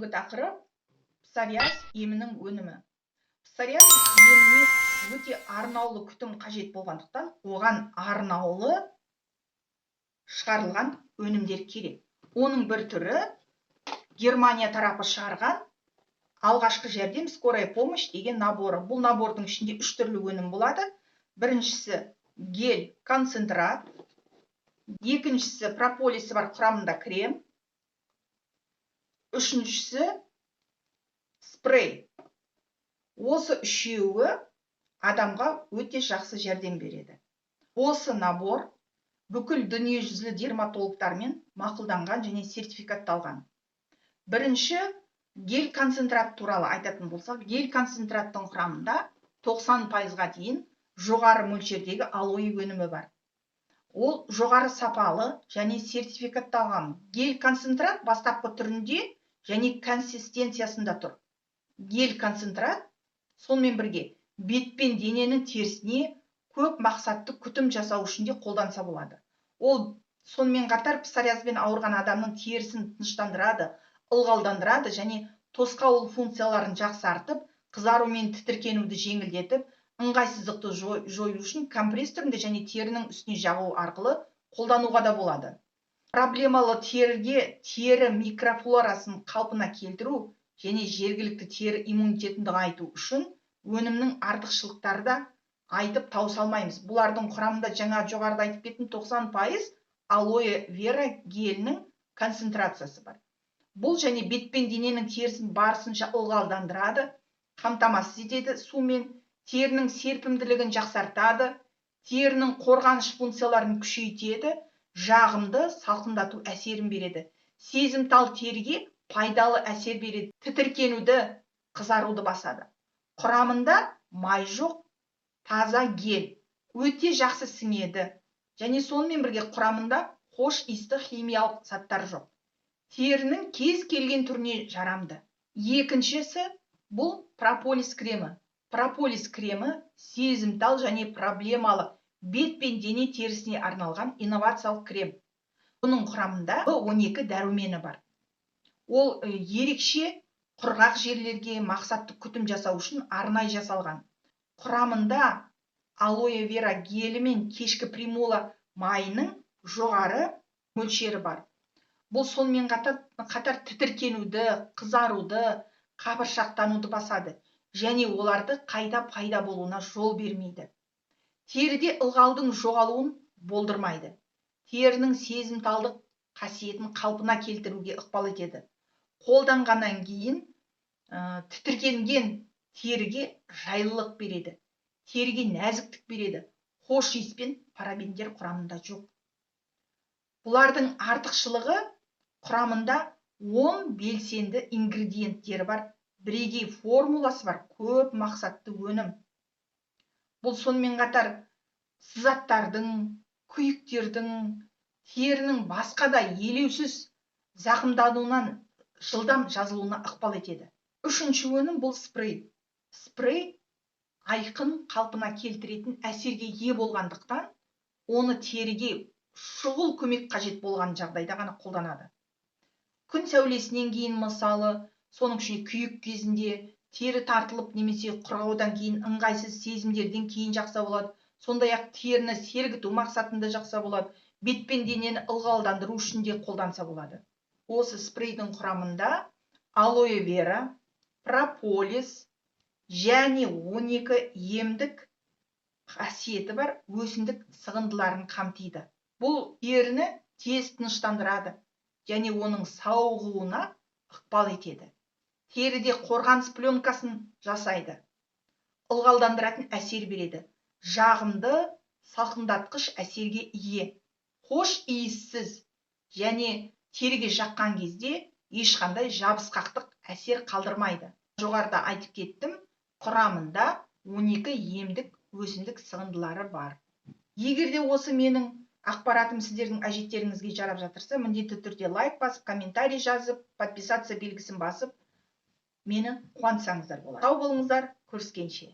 бүгінгі тақырып псориаз емінің өнімі. Псориаз еміне өте арнаулы күтім қажет болғандықтан, оған арнаулы шығарылған өнімдер керек. Оның бір түрі Германия тарапы шығарған алғашқы жәрдем скорая помощь деген наборы. Бұл набордың ішінде 3 түрлі өнім болады. Біріншісі гель концентрат, екіншісі прополисі бар құрамында крем, үшіншісі спрей. Осы үшеуі адамға өте жақсы жәрдем береді. Осы набор бүкіл дүниежүзілік дерматологтармен мақұлданған және сертификатталған. Бірінші гель концентрат туралы айтатын болсақ, гель концентраттың құрамында 90%-ға дейін жоғары мөлшердегі алоэ өнімі бар. Ол жоғары сапалы және сертификатталған. Гель концентрат бастапқы түрінде және консистенциясында тұр. Гель концентрат сонымен бірге бет пен дененің терісіне көп мақсатты күтім жасау үшін де қолданса болады. Ол сонымен қатар псориазбен ауырған адамның терісін тыныштандырады, ылғалдандырады және тосқауыл функцияларын жақсартып, қызару мен тітіркенуді жеңілдетіп, ыңғайсыздықты жою үшін компресс түрінде және терінің үстіне жағу арқылы қолдануға да болады. Проблемалы теріге тері микрофлорасын қалпына келтіру және жергілікті тері иммунитетін нығайту үшін өнімнің артықшылықтары да айтып таусалмаймыз. Бұлардың құрамында жаңа жоғарыда айтып кеттім 90% алоэ вера гелінің концентрациясы бар. Бұл және бет пен дененің терісін барысынша ылғалдандырады, қамтамасыз етеді, сумен терінің серпімділігін жақсартады, терінің қорғаныш функцияларын күшейтеді, жағымды салқындату әсерін береді. Сезімтал теріге пайдалы әсер береді, тітіркенуді, қызаруды басады. Құрамында май жоқ, таза гель, өте жақсы сіңеді және сонымен бірге құрамында хош иісті химиялық заттар жоқ. Терінің кез келген түріне жарамды. Екіншісі бұл прополис кремі. Прополис кремі сезімтал және проблемалы бет пен дене терісіне арналған инновациялық крем. Оның құрамында 12 дәрумені бар. Ол ерекше құрғақ жерлерге мақсатты күтім жасау үшін арнайы жасалған. Құрамында алоэ вера гелі мен кешкі примула майының жоғары мөлшері бар. Бұл сонымен қатар тітіркенуді, қызаруды, қабыршақтануды басады және оларды қайта пайда болуына жол бермейді. Теріде ылғалдың жоғалуын болдырмайды. Терінің сезімталдық қасиетін қалпына келтіруге ықпал етеді. Қолданғаннан кейін тітіркенген теріге жайлылық береді. Теріге нәзіктік береді. Хош иіс пен парабендер құрамында жоқ. Бұлардың артықшылығы құрамында 10 белсенді ингредиенттері бар, бірегей формуласы бар, көп мақсатты өнім. Бұл сонымен қатар сызаттардың, күйіктердің, терінің басқа да елеусіз зақымдануынан жылдам жазылуына ықпал етеді. Үшінші өнім бұл спрей. Спрей айқын қалпына келтіретін әсерге ие болғандықтан, оны теріге шұғыл көмек қажет болған жағдайда ғана қолданады. Күн сәулесінен кейін мысалы, соның ішінде күйік кезінде, тері тартылып немесе құрғаудан кейін ыңғайсыз сезімдерден кейін жақса болады. Сондай-ақ теріні сергіту мақсатында жақса болады. Бет пен денені ылғалдандыру үшін де қолданса болады. Осы спрейдің құрамында алоэ вера, прополис және 12 емдік қасиеті бар өсімдік сығындыларын қамтиды. Бұл теріні тез тыныштандырады және оның сауығуына ықпал етеді. Теріде қорғаныс пленкасын жасайды. Ылғалдандыратын әсер береді. Жағымды, салқындатқыш әсерге ие. Хош иіссіз және теріге жаққан кезде ешқандай жабысқақтық әсер қалдырмайды. Жоғарыда айтып кеттім, құрамында 12 емдік өсімдік сығындылары бар. Егер де осы менің ақпаратым сіздердің әжеттеріңізге жарап жатырса, міндетті түрде лайк басып, комментарий жазып, подписаться белгісін басып, мені қуантсаңыздар болады. Сау болыңыздар, көріскенше.